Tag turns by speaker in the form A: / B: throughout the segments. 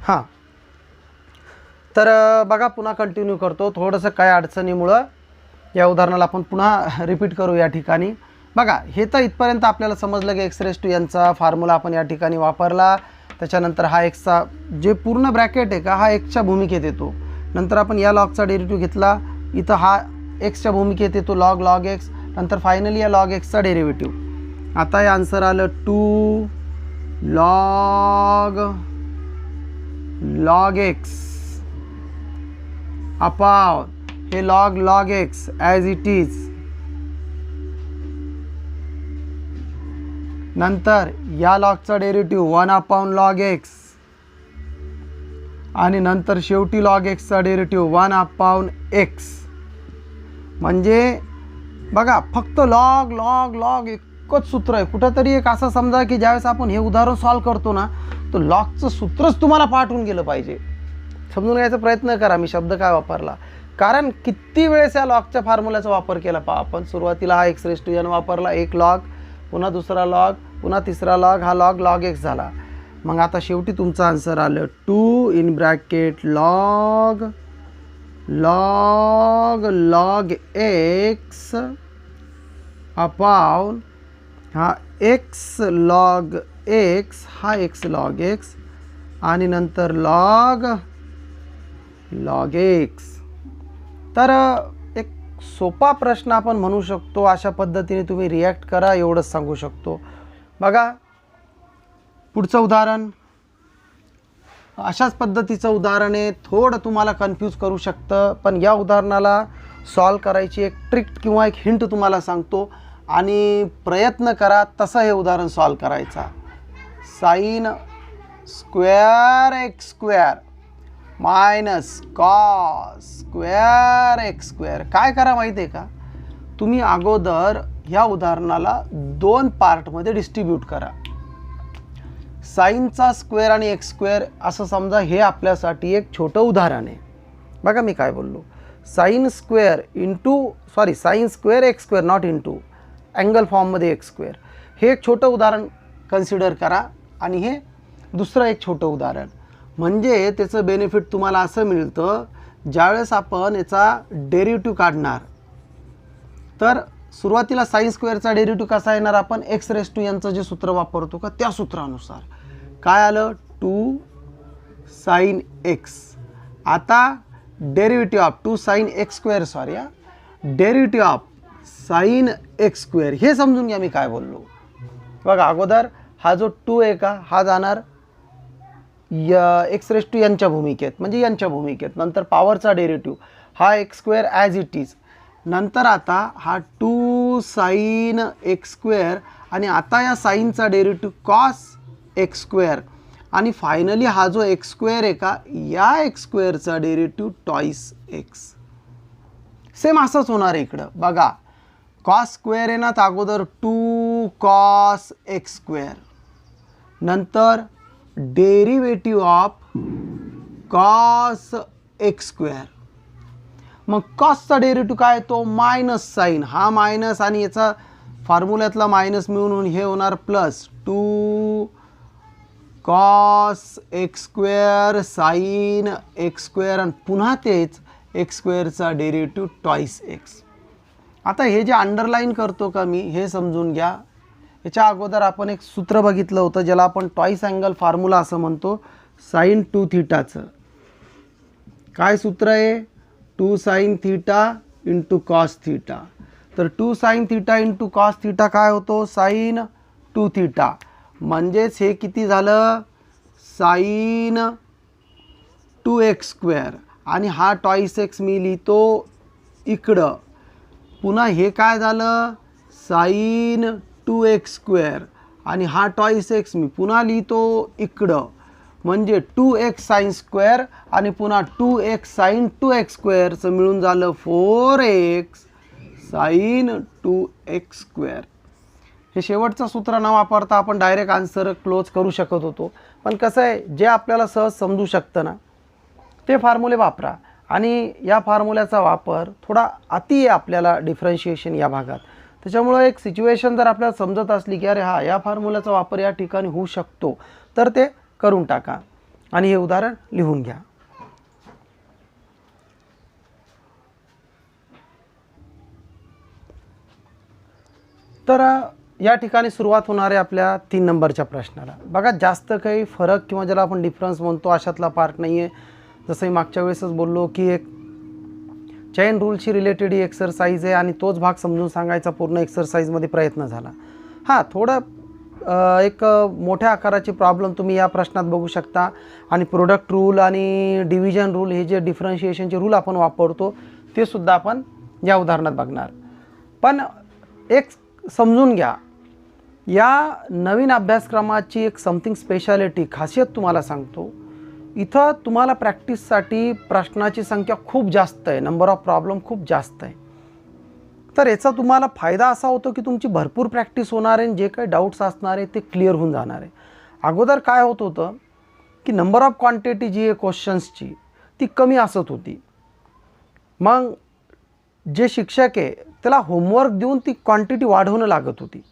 A: हां, तर बघा पुन्हा कंटिन्यू करतो. थोडंसं काय अडचणीमुळं या उदाहरणाला आपण पुन्हा रिपीट करू या ठिकाणी. बघा हे तर इथपर्यंत आपल्याला समजलं की x⁻n चा फॉर्म्युला आपण या ठिकाणी वापरला. त्याच्यानंतर हा एक्सचा जे पूर्ण ब्रॅकेट आहे का हा एक्सच्या भूमिकेत येतो. नंतर आपण या लॉगचा डेरिव्हेटिव्ह घेतला, इथं हा एक्सच्या भूमिकेत येतो लॉग एक्स. नंतर फायनली या लॉग एक्सचा डेरिव्हेटिव्ह. आता हे आन्सर आलं 2 log x अपॉन हे log x as it is. नंतर या लॉगचा डेरिव्हेटिव्ह 1 log x आणि नंतर शेवटी log x चा डेरिव्हेटिव्ह 1 x. म्हणजे बघा फक्त लॉग एकच सूत्र आहे. कुठंतरी एक असं समजा की ज्यावेळेस आपण हे उदाहरण सॉल्व करतो ना, तर लॉगचं सूत्रच तुम्हाला पाठ होऊन गेलं पाहिजे. समजून घ्यायचा प्रयत्न करा मी शब्द काय वापरला. कारण किती वेळेस या लॉगच्या फॉर्म्युल्याचा वापर केला पहा आपण. सुरुवातीला हा x⁻n वापरला, एक लॉग, पुन्हा दुसरा लॉग, पुन्हा तिसरा लॉग, हा लॉग x झाला. मग आता शेवटी तुमचं आन्सर आलं 2 log x अपॉन हा x log x, हा x log x आणि नंतर log x. तर एक सोपा प्रश्न आपण म्हणू शकतो. अशा पद्धतीने तुम्ही रिॲक्ट करा, एवढंच सांगू शकतो. बघा पुढचं उदाहरण अशाच पद्धतीचं उदाहरण आहे. थोडं तुम्हाला कन्फ्यूज करू शकतं, पण या उदाहरणाला सॉल्व करायची एक ट्रिक किंवा एक हिंट तुम्हाला सांगतो आणि प्रयत्न करा तसं हे उदाहरण सॉल्व करायचा. sin square x square minus cos square x square. काय करा माहिती आहे का, तुम्ही अगोदर ह्या उदाहरणाला 2 पार्टमध्ये डिस्ट्रीब्यूट करा. साईनचा स्क्वेअर आणि एक्स स्क्वेअर असं समजा हे आपल्यासाठी एक छोटं उदाहरण आहे. बघा मी काय बोललो, sine square x square not into angle फॉर्ममध्ये एक्स स्क्वेअर. हे एक छोटं उदाहरण कन्सिडर करा आणि हे दुसरं एक छोटं उदाहरण. म्हणजे त्याचं बेनिफिट तुम्हाला असं मिळतं, ज्यावेळेस आपण याचा डेरिव्हेटिव्ह काढणार तर सुरुवातीला साईन स्क्वेअरचा डेरिव्हेटिव्ह कसा येणार, आपण x⁻n चं जे सूत्र वापरतो का त्या सूत्रानुसार. काय आलं 2 sin x. आता derivative of 2 sin x square derivative of sin x square हे समजून घ्या मी काय बोललो. बघा अगोदर हा जो 2 आहे का हा जाणार x⁻n च्या भूमिकेत, म्हणजे यांच्या भूमिकेत. नंतर पॉवरचा डेरिव्हेटिव्ह हा x square as it is. नंतर आता हा 2 sin x स्क्वेअर आणि आता या साईनचा डेरिव्हेटिव्ह कॉस x स्क्वेअर आणि फायनली हा जो x स्क्वेअर आहे का या x स्क्वेअरचा डेरिव्हेटिव्ह टॉईस x. सेम असंच होणार आहे इकडं. बघा कॉस स्क्वेअर आहे ना, तर अगोदर 2 cos x स्क्वेअर, नंतर derivative of cos x square. मग कॉसचा डेरिव्हेटिव्ह काय तो मायनस साईन, हा मायनस आणि याचा फॉर्म्युल्यातला मायनस मिळून हे होणार plus 2 cos x square sine x square आणि पुन्हा तेच x स्क्वेअरचा डेरिव्हेटिव्ह टॉईस x. आता हे जे अंडरलाईन करतो का मी हे समजून घ्या. याच्या अगोदर आपण एक सूत्र बघितलं होतं ज्याला आपण टॉईस अँगल फॉर्म्युला असं म्हणतो. साईन 2 थीटाचं काय सूत्र आहे, 2 sin theta into cos theta. तर 2 sin theta into cos theta काय होतो साईन 2 थीटा. म्हणजेच हे किती झालं साईन 2x स्क्वेअर आणि हा टॉईस x मी लिहितो इकडं. पुन्हा हे काय झालं साईन 2x स्क्वेअर आणि हा टॉईस x मी पुन्हा लिहितो इकडं. म्हणजे 2x साईन स्क्वेअर आणि पुन्हा 2x साईन 2x स्क्वेअरचं मिळून झालं 4x साईन 2x स्क्वेअर. हे शेवटचं सूत्र न वापरता आपण डायरेक्ट आन्सर क्लोज करू शकत होतो, पण कसं आहे जे आपल्याला सहज समजू शकतं ना ते फॉर्म्युले वापरा. आणि या फॉर्म्युल्याचा वापर थोडा अति आहे आपल्याला डिफरन्शिएशन या भागात. त्याच्यामुळं एक सिच्युएशन जर आपल्याला समजत असली की अरे हा या फॉर्म्युल्याचा वापर या ठिकाणी होऊ शकतो तर ते करून टाका. आणि हे उदाहरण लिहून घ्या. तर या ठिकाणी सुरुवात होणार आहे आपल्या 3 नंबरच्या प्रश्नाला. बघा, जास्त काही फरक किंवा ज्याला आपण डिफरन्स म्हणतो अशातला पार्ट नाही आहे. जसं मी मागच्या वेळेसच बोललो की एक चेन रूलशी रिलेटेड ही एक्सरसाइज आहे आणि तोच भाग समजून सांगायचा पूर्ण एक्सरसाइजमध्ये प्रयत्न झाला. हां, थोडं एक मोठ्या आकाराचे प्रॉब्लेम तुम्ही या प्रश्नात बघू शकता. आणि प्रोडक्ट रूल आणि डिव्हिजन रूल हे जे डिफरन्शिएशनचे रूल आपण वापरतो ते सुद्धा आपण या उदाहरणात बघणार. पण एक समजून घ्या, या नवीन अभ्यासक्रमाची एक समथिंग स्पेशालिटी खासियत तुम्हाला सांगतो. इथं तुम्हाला प्रॅक्टिससाठी प्रश्नाची संख्या खूप जास्त आहे, नंबर ऑफ प्रॉब्लेम खूप जास्त आहे. तर याचा तुम्हाला फायदा असा होतो की तुमची भरपूर प्रॅक्टिस होणार आहे आणि जे काही डाऊट्स असणार आहे ते क्लिअर होऊन जाणार आहे. अगोदर काय होत होतं की नंबर ऑफ क्वांटिटी जी आहे क्वेश्चन्सची ती कमी असत होती. मग जे शिक्षक आहे त्याला होमवर्क देऊन ती क्वांटिटी वाढवणं लागत होती.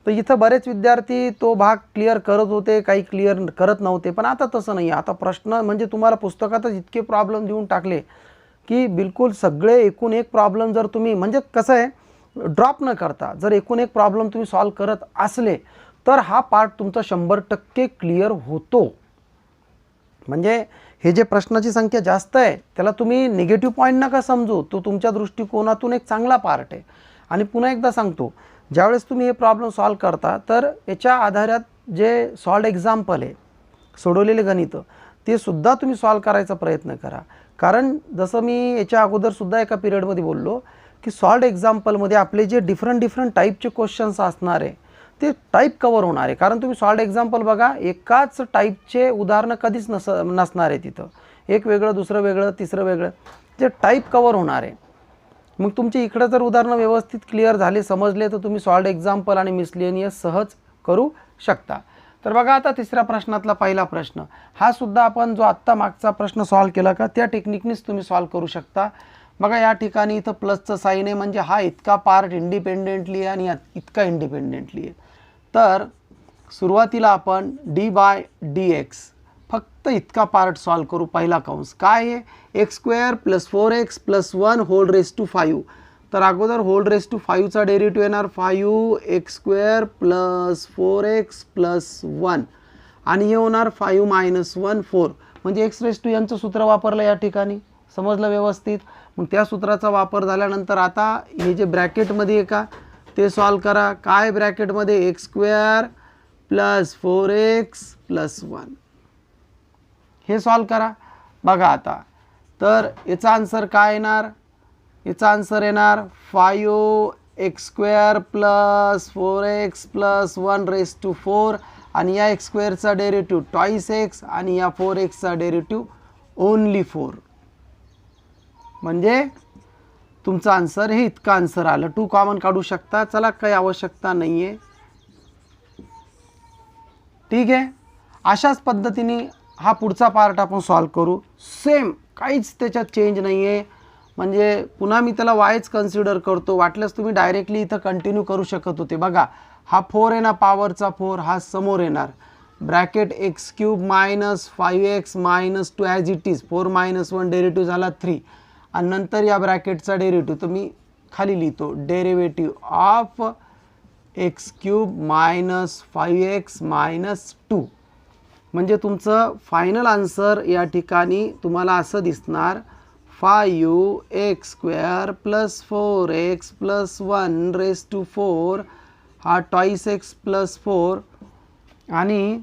A: तर इथं बरेच विद्यार्थी तो भाग क्लिअर करत होते, काही क्लिअर करत नव्हते. पण आता तसं नाही आहे. आता प्रश्न म्हणजे तुम्हाला पुस्तकातच इतके प्रॉब्लेम देऊन टाकले की बिलकुल सगळे एकूण एक प्रॉब्लेम जर तुम्ही म्हणजे कसं आहे ड्रॉप न करता जर एकूण एक प्रॉब्लेम तुम्ही सॉल्व करत असले तर हा पार्ट तुमचा 100% क्लिअर होतो. म्हणजे हे जे प्रश्नाची संख्या जास्त आहे त्याला तुम्ही निगेटिव्ह पॉईंट नका समजू, तो तुमच्या दृष्टिकोनातून एक चांगला पार्ट आहे. आणि पुन्हा एकदा सांगतो, ज्यावेळेस तुम्ही हे प्रॉब्लेम सॉल्व करता तर याच्या आधारात जे सॉल्ड एक्झाम्पल आहे, सोडवलेले गणित ते सुद्धा तुम्ही सॉल्व करायचा प्रयत्न करा. कारण जसं मी याच्या अगोदरसुद्धा एका पिरियडमध्ये बोललो की सॉल्ड एक्झाम्पलमध्ये आपले जे डिफरंट टाईपचे क्वेश्चन्स असणार आहे ते टाईप कवर होणार आहे. कारण तुम्ही सॉल्ड एक्झाम्पल बघा, एकाच टाईपचे उदाहरणं कधीच नसणार आहे तिथं. एक वेगळं, दुसरं वेगळं, तिसरं वेगळं, जे टाईप कवर होणार आहे. मग तुमची इकडं जर उदाहरणं व्यवस्थित क्लिअर झाले, समजले तर तुम्ही सॉल्ड एक्झाम्पल आणि मिसलेनियस सहज करू शकता. तर बघा, आता तिसऱ्या प्रश्नातला पहिला प्रश्न हा सुद्धा आपण जो आत्ता मागचा प्रश्न सॉल्व केला का त्या टेक्निकनीच तुम्ही सॉल्व करू शकता. बघा, या ठिकाणी इथं प्लसचं साईन आहे म्हणजे हा इतका पार्ट इंडिपेंडेंटली आहे आणि इतका इंडिपेंडेंटली आहे. तर सुरुवातीला आपण d/dx फक्त इतका पार्ट सॉल्व करू. पहिला कंस काय आहे, x² + 4x + 1 whole raise to 5. तर अगोदर होल रेस टू 5चा डेरिव्हेटिव्ह येणार 5x² + 4x + 1 आणि हे होणार 5 - 1 4. म्हणजे x⁻n सूत्र वापरलं या ठिकाणी. समजलं व्यवस्थित. मग त्या सूत्राचा वापर झाल्यानंतर आता हे जे ब्रॅकेटमध्ये आहे का ते सॉल्व करा. काय ब्रॅकेटमध्ये x² + 4x + 1 हे सॉल्व करा. बघा आता, तर याचा आन्सर काय येणार, याचा आन्सर येणार 5x² + 4x + 1 रेस टू 4 आणि या x² डेरिव्हेटिव्ह ट्वाईस x आणि या 4x डेरिव्हेटिव्ह ओनली 4. म्हणजे तुमचा आन्सर हे इतका आन्सर आलं. 2 कॉमन काढू शकता. चला, काही आवश्यकता नाही आहे. ठीक आहे. अशाच पद्धतीने हा पुढचा पार्ट आपण सॉल्व करू. सेम, काहीच त्याच्यात चेंज नाही आहे. म्हणजे पुन्हा मी त्याला वायच कन्सिडर करतो. वाटल्यास तुम्ही डायरेक्टली इथं कंटिन्यू करू शकत होते. बघा, हा 4 आहे ना, पॉवरचा 4 हा समोर येणार. Bracket x³ - 5x - 2 as it is. 4 - 1 derivative झाला 3 आणि नंतर या ब्रॅकेटचा डेरिव्हेटिव्ह तुम्ही खाली लिहितो, डेरिव्हेटिव्ह ऑफ x³ - 5x - 2. म्हणजे तुमचं फायनल आन्सर या ठिकाणी तुम्हाला असं दिसणार 5x² + 4x + 1 रेस टू 4 हा ट्वाईस x + 4 आणि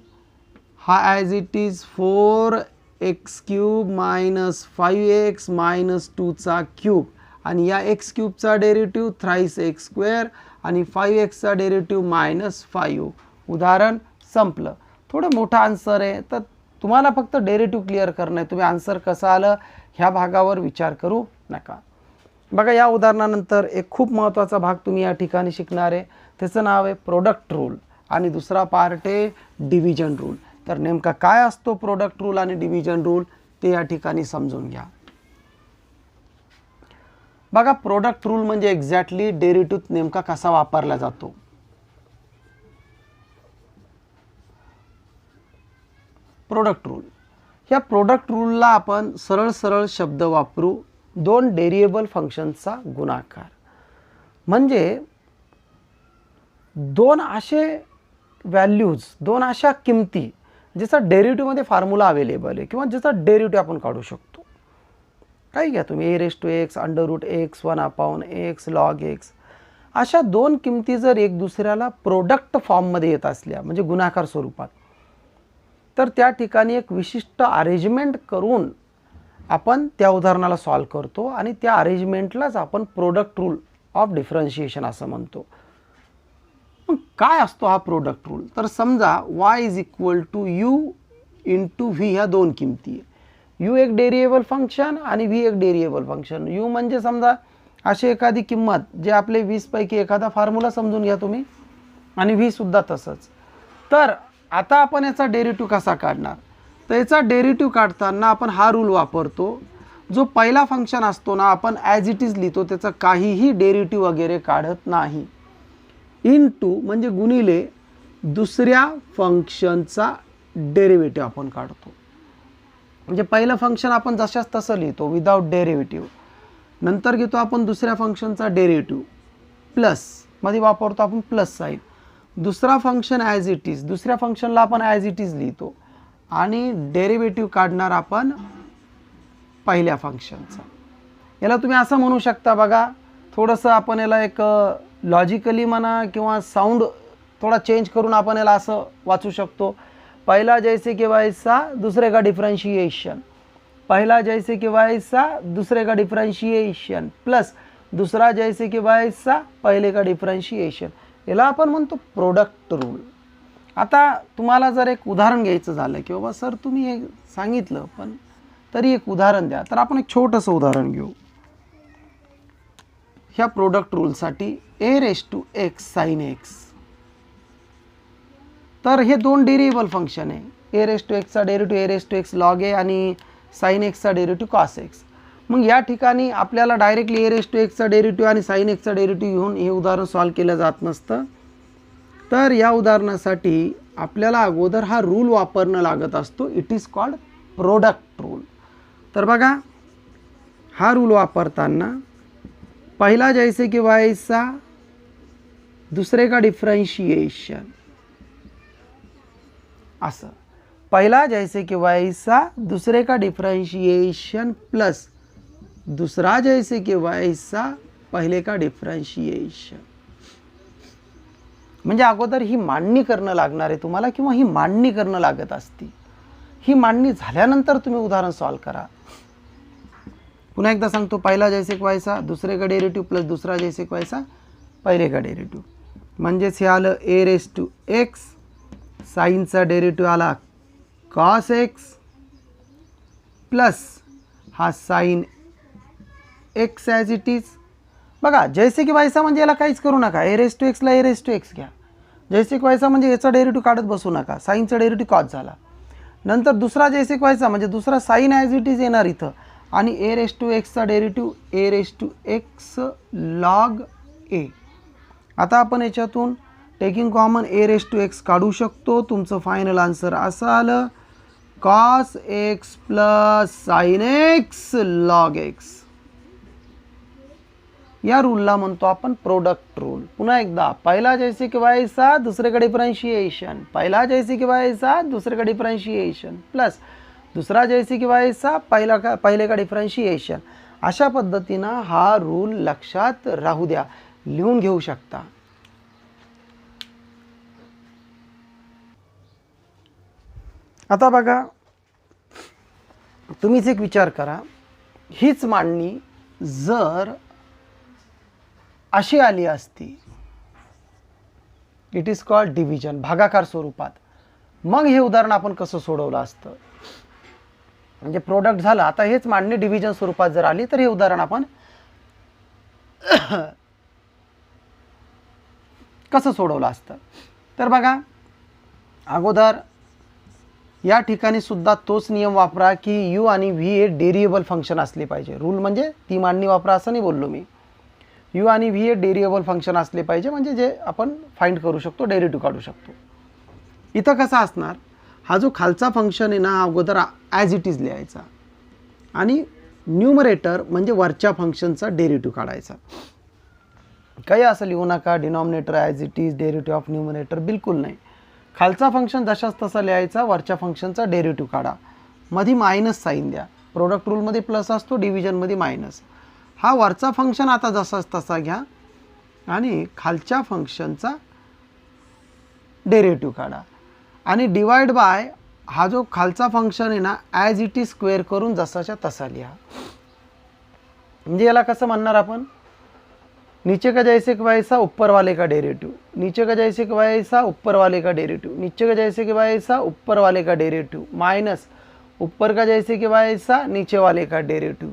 A: हा as it is 4x³ - 5x - 2चा क्यूब आणि या x³ डेरिव्हेटिव्ह थ्राईस x² आणि 5x डेरिव्हेटिव्ह -5. उदाहरण संपलं. थोडं मोठा आन्सर आहे तर तुम्हाला फक्त डेरिव्हेटिव्ह क्लिअर करणं आहे. तुम्ही आन्सर कसं आलं ह्या भागावर विचार करू नका. बघा, या उदाहरणानंतर एक खूप महत्त्वाचा भाग तुम्ही या ठिकाणी शिकणार आहे. त्याचं नाव आहे प्रोडक्ट रूल आणि दुसरा पार्ट आहे डिव्हिजन रूल. तर नेमका काय असतो प्रोडक्ट रूल आणि डिव्हिजन रूल ते या ठिकाणी समजून घ्या. बघा, प्रोडक्ट रूल म्हणजे एक्झॅक्टली डेरिव्हेटिव्ह नेमका कसा वापरला जातो. प्रोडक्ट रूल ह्या प्रोडक्ट रूलला आपण सरळ सरळ शब्द वापरू, दोन डेरिएबल फंक्शनचा गुणाकार. म्हणजे दोन असे व्हॅल्यूज, दोन अशा किमती ज्याचा डेरिव्हेटिव्हमध्ये फॉर्म्युला अवेलेबल आहे किंवा ज्याचा डेरिव्हेटिव्ह आपण काढू शकतो. काही घ्या तुम्ही, a raised to x, √x, 1/x, log x. अशा दोन किमती जर एक दुसऱ्याला प्रोडक्ट फॉर्ममध्ये येत असल्या म्हणजे गुणाकार स्वरूपात, तर त्या ठिकाणी एक विशिष्ट अरेंजमेंट करून आपण त्या उदाहरणाला सॉल्व करतो आणि त्या अरेंजमेंटलाच आपण प्रोडक्ट रूल ऑफ डिफरन्शिएशन असं म्हणतो. मग काय असतो हा प्रोडक्ट रूल? तर समजा y = u × v ह्या दोन किमती आहे. u एक डेरिएबल फंक्शन आणि v एक डेरिएबल फंक्शन. u म्हणजे समजा अशी एखादी किंमत जे आपले 20 पैकी एखादा फॉर्म्युला समजून घ्या तुम्ही, आणि v सुद्धा तसंच. तर आता आपण याचा डेरिव्हेटिव्ह कसा काढणार? तर याचा डेरिव्हेटिव्ह काढताना आपण हा रूल वापरतो. जो पहिला फंक्शन असतो ना, आपण ॲज इट इज लिहितो, त्याचा काहीही डेरिव्हेटिव्ह वगैरे काढत नाही. * म्हणजे गुणिले दुसऱ्या फंक्शनचा डेरिव्हेटिव्ह आपण काढतो. म्हणजे पहिलं फंक्शन आपण जशाच तसं लिहितो विदाउट डेरिव्हेटिव्ह. नंतर घेतो आपण दुसऱ्या फंक्शनचा डेरिव्हेटिव्ह, प्लस मध्ये वापरतो आपण प्लस साईन. दुसरा फंक्शन ॲज इट इज, दुसऱ्या फंक्शनला आपण ॲज इट इज लिहितो आणि डेरिव्हेटिव्ह काढणार आपण पहिल्या फंक्शनचा. याला तुम्ही असं म्हणू शकता बघा, थोडंसं आपण याला एक लॉजिकली म्हणा किंवा साऊंड थोडा चेंज करून आपण याला असं वाचू शकतो. पहिला जैसे कि वैसा दूसरे का डिफरेंशिएशन, पहिला जैसे कि वैसा दूसरे का डिफरेंशिएशन, प्लस दुसरा जैसे कि वैसा पहिले का डिफरेंशिएशन. याला आपण म्हणतो प्रोडक्ट रूल. आता तुम्हाला जर एक उदाहरण घ्यायचं झालं की बाबा सर तुम्ही हे सांगितलं पण तरी एक उदाहरण द्या, तर आपण एक छोटंसं उदाहरण घेऊ ह्या प्रोडक्ट रूलसाठी. a raised to x sin x. तर हे दोन डेरिएबल फंक्शन आहे. a raised to x चा derivative a raised to x log a आणि sin x चा डेरिव्हेटिव्ह cos x. मग या ठिकाणी आपल्याला directly a raised to x चा डेरिव्हेटिव्ह आणि sin x चा डेरिव्हेटिव्ह घेऊन हे उदाहरण सॉल्व केलं जात नसतं. तर या उदाहरणासाठी आपल्याला अगोदर हा रूल वापरणं लागत असतो. It is called product rule. तर बघा, हा रूल वापरताना पहिला जैसे कि वैसा दुसरे का डिफरेंशिएशन, असं पहिला जैसे कि वैसा दुसरे का डिफरेंशिएशन प्लस दुसरा जैसे कि वैसा पहिले का डिफरेंशिएशन. म्हणजे अगोदर ही मांडणी करणं लागणार आहे तुम्हाला किंवा ही मांडणी करणं लागत असती. ही मांडणी झाल्यानंतर तुम्ही उदाहरण सॉल्व करा. पुन्हा एकदा सांगतो, पहिला जैसे कि वैसा दुसरे का डेरिव्हेटिव्ह प्लस दुसरा जैसे कि वैसा पहिले का डेरिव्हेटिव्ह. म्हणजेच हे आलं a raised to x, साईनचा डेरिव्हेटिव्ह आला cos x प्लस हा sine x as it is. बघा, जैसे की वैसा म्हणजे याला काहीच करू नका, a raised to x ला a raised to x घ्या. जैसे की वैसा म्हणजे याचा डेरिव्हेटिव्ह काढत बसू नका, साईनचा डेरिव्हेटिव्ह cos झाला. नंतर दुसरा जैसे की वैसा म्हणजे दुसरा साइन ॲज इट इज येणार इथं आणि a raised to x चा derivative a raised to x log a. आता आपण याच्यातून taking common a raised to x काढू शकतो. तुमचं फायनल आन्सर असं आलं cos x plus sin x log x. या रूलला म्हणतो आपण प्रोडक्ट रूल. पुन्हा एकदा, पहिला जैसे की वैसा दुसरे का डिफरेंशिएशन, पहिला जैसे की वैसा दुसरे का डिफरेंशिएशन प्लस दुसरा जैसे की वैसा पहिले का डिफरेंशिएशन. अशा पद्धतीनं हा रूल लक्षात राहू द्या, लिहून घेऊ शकता. आता बघा, तुम्हीच एक विचार करा, हीच मांडणी जर अशी आली असती, इट इज कॉल्ड डिव्हिजन, भागाकार स्वरूपात, मग हे उदाहरण आपण कसं सोडवलं असतं? म्हणजे प्रोडक्ट झालं, आता हेच मांडणी डिव्हिजन स्वरूपात जर आली तर हे उदाहरण आपण कसं सोडवलं असतं? तर बघा, अगोदर या ठिकाणी सुद्धा तोच नियम वापरा की u आणि v हे डेरिएबल फंक्शन असले पाहिजे. रूल म्हणजे ती मांडणी वापरा असं नाही बोललो मी. u आणि v हे डेरिएबल फंक्शन असले पाहिजे, म्हणजे जे आपण फाइंड करू शकतो, डेरिव्हेटिव्ह काढू शकतो. इथं कसं असणार, हा जो खालचा फंक्शन आहे ना हा अगोदर ॲज इट इज लिहायचा आणि न्यूमरेटर म्हणजे वरच्या फंक्शनचा डेरिव्हेटिव्ह काढायचा. काही असं लिहू नका denominator as it is derivative of numerator, बिलकुल नाही. खालचा फंक्शन जशाच तसा लिहायचा, वरच्या फंक्शनचा डेरिव्हेटिव्ह काढा, मध्ये मायनस साईन द्या. प्रोडक्ट रूलमध्ये प्लस असतो, डिव्हिजनमध्ये मायनस. हा वरचा फंक्शन आता जसाच तसा घ्या आणि खालच्या फंक्शनचा डेरिव्हेटिव्ह काढा आणि डिवाइड बाय हा जो खालचा फंक्शन आहे ना ॲज इट इज स्क्वेअर करून जसाच्या तसा लिहा. म्हणजे याला कसं म्हणणार आपण, नीचे का जैसे कि वैसा ऊपर वाले का डेरिवेटिव, नीचे का जैसे कि वैसा ऊपर वाले का डेरिवेटिव, नीचे का जैसे कि वैसा ऊपर वाले का डेरिवेटिव, माइनस ऊपर का जैसे कि वैसा नीचे वाले का डेरिवेटिव,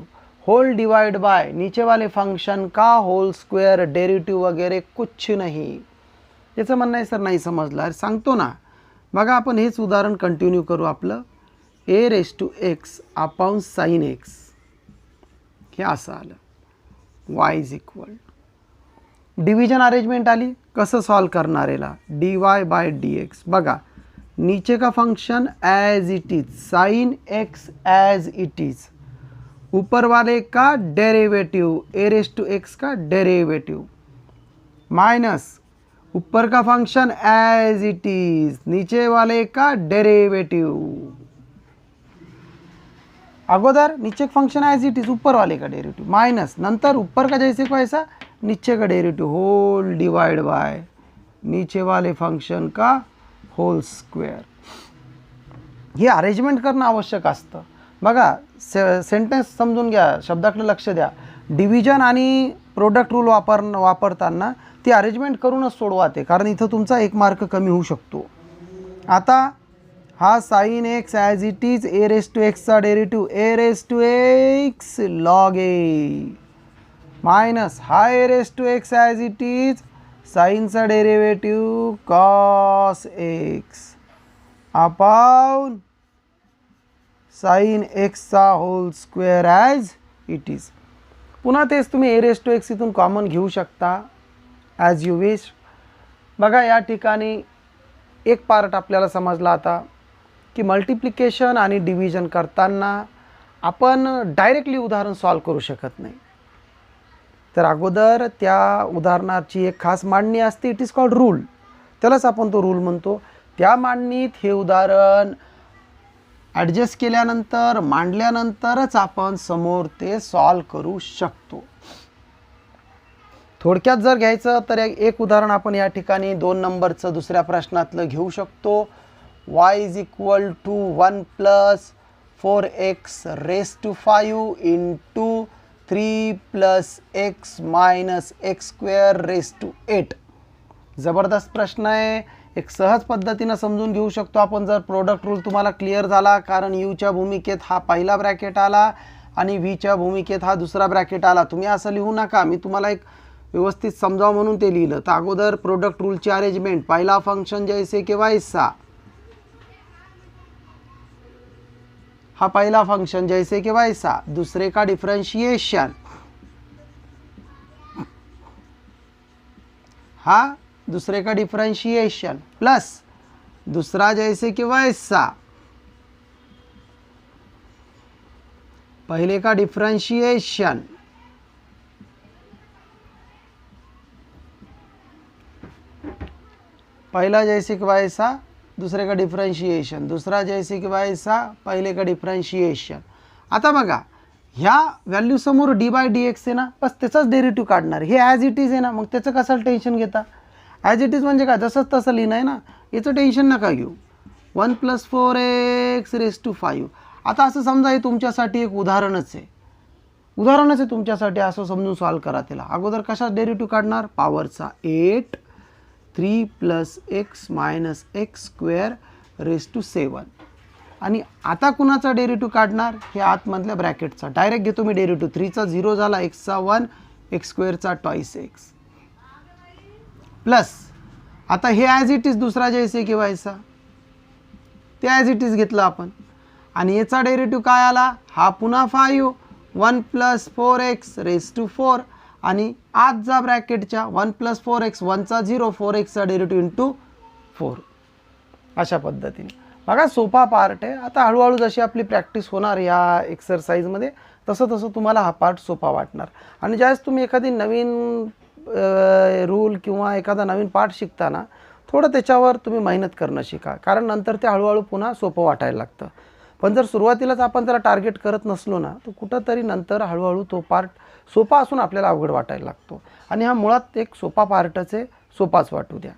A: होल डिवाइड बाय नीचे वाले फंक्शन का होल स्क्वेअर, डेरिवेटिव वगैरे कुछ नहीं. याचं म्हणणं आहे सर नाही समजलं. अरे सांगतो ना, बघा आपण हेच उदाहरण कंटिन्यू करू. आपलं a raise to x upon sine x हे असं आलं, y is equal. Division arrangement आली, कसं सॉल्व करणार याला, d y by d x. बघा नीचे का function as it is, sine x as it is, ऊपर वाले का derivative a raise to x का डेरिवेटिव, माइनस ऊपर का फंक्शन एज इट इज, नीचे वाले का डेरिवेटिव. अगोदर नीचे फंक्शन एज इट इज, ऊपर वाले का डेरिवेटिव, माइनस नंतर ऊपर का जैसे को ऐसा नीचे का डेरिवेटिव, होल डिवाइड बाय नीचे वाले फंक्शन का होल स्क्वेअर. हे अरेंजमेंट करणं आवश्यक असतं. बघा सेंटेन्स समजून घ्या, शब्दाकडे लक्ष द्या. डिव्हिजन आणि प्रोडक्ट रूल वापरताना ती अरेंजमेंट करूनच सोडवा ते, कारण इथं तुमचा 1 मार्क कमी होऊ शकतो. आता हा sine x as it is, a raise to एक्सचा derivative a raise to x log a, minus हा a raise to x as it is, साइनचा derivative cos x upon sine एक्सचा whole square as it is. पुन्हा तेच तुम्ही a raise to x इथून common घेऊ शकता ॲज यू विश. बघा या ठिकाणी एक पार्ट आपल्याला समजला आता की मल्टिप्लिकेशन आणि डिव्हिजन करताना आपण डायरेक्टली उदाहरण सॉल्व करू शकत नाही. तर अगोदर त्या उदाहरणाची एक खास मांडणी असते, इट इज कॉल्ड रूल, त्यालाच आपण तो रूल म्हणतो. त्या मांडणीत हे उदाहरण ॲडजस्ट केल्यानंतर मांडल्यानंतरच आपण समोर ते सॉल्व करू शकतो. थोडक्यात जर घ्यायचं तर एक उदाहरण आपण या ठिकाणी 2 नंबरचं दुसऱ्या प्रश्नातलं घेऊ शकतो. y is equal to 1 plus 4x raise to 5 into 3 plus x minus x square raise to 8. जबरदस्त प्रश्न आहे, एक सहज पद्धतीनं समजून घेऊ शकतो आपण जर प्रोडक्ट रूल तुम्हाला क्लिअर झाला. कारण यूच्या भूमिकेत हा पहिला ब्रॅकेट आला आणि व्हीच्या भूमिकेत हा दुसरा ब्रॅकेट आला. तुम्ही असं लिहू नका, मी तुम्हाला एक व्यवस्थित समजावं म्हणून ते लिहिलं. तर अगोदर प्रोडक्ट रूलची अरेंजमेंट, पहिला फंक्शन जैसे कि वैसा, हा पहिला फंक्शन जैसे कि वैसा, दूसरे का डिफरेंशिएशन, हा दूसरे का डिफरेंशिएशन प्लस दूसरा जैसे कि वैसा, पहले का डिफरेंशिएशन, पहला जैसे कि वैसा दूसरे का डिफरेंशिएशन, दूसरा जैसे कि वैसा पहले का डिफरेंशिएशन. आता बघा ह्या व्हॅल्यू समोर डी बाय डी एक्स आहे ना, बस त्याचाच डेरिव्हेटिव्ह काढणार. हे ॲज इट इज आहे ना, मग त्याचं कसं टेन्शन घेता. ॲज इट इज म्हणजे काय, जसंच तसं लिहिणं आहे ना, याचं टेन्शन नका घेऊ. 1 प्लस 4x रेस टू 5. आता असं समजा हे तुमच्यासाठी एक उदाहरणच आहे तुमच्यासाठी, असं समजून सॉल्व करा. त्याला अगोदर कशा डेरिव्हेटिव्ह काढणार, पॉवरचा 8 3 plus x minus x square raise to 7. आणि आता कुणाचा डेरिव्हेटिव्ह काढणार, हे आतमधल्या ब्रॅकेटचा डायरेक्ट घेतो मी डेरिव्हेटिव्ह. 3चा 0 झाला, एक्सचा 1, एक्स स्क्वेअरचा ट्वाईस एक्स प्लस आता हे ॲज इट इज दुसरा जैसे की वैसा, ते ॲज इट इज घेतलं आपण. आणि याचा डेरिव्हेटिव्ह काय आला, हा पुन्हा 5 1 प्लस 4x रेस टू 4 आणि आत जा ब्रॅकेटच्या 1 प्लस 4x 1चा 0 4xचा डेरिव्हेटिव्ह इंटू 4. अशा पद्धतीने बघा सोपा पार्ट आहे. आता हळूहळू जशी आपली प्रॅक्टिस होणार या एक्सरसाइजमध्ये तसं तसं तुम्हाला हा पार्ट सोपा वाटणार. आणि ज्यावेळेस तुम्ही एखादी नवीन रूल किंवा एखादा नवीन पार्ट शिकताना थोडं त्याच्यावर तुम्ही मेहनत करणं शिका, कारण नंतर ते हळूहळू पुन्हा सोपं वाटायला लागतं. पण जर सुरुवातीलाच आपण जरा टार्गेट करत नसलो ना, तर कुठंतरी नंतर हळूहळू तो पार्ट सोपा असून आपल्याला अवघड वाटायला लागतो. आणि हा मुळात एक सोपा पार्टच आहे, सोपाच वाटू द्या.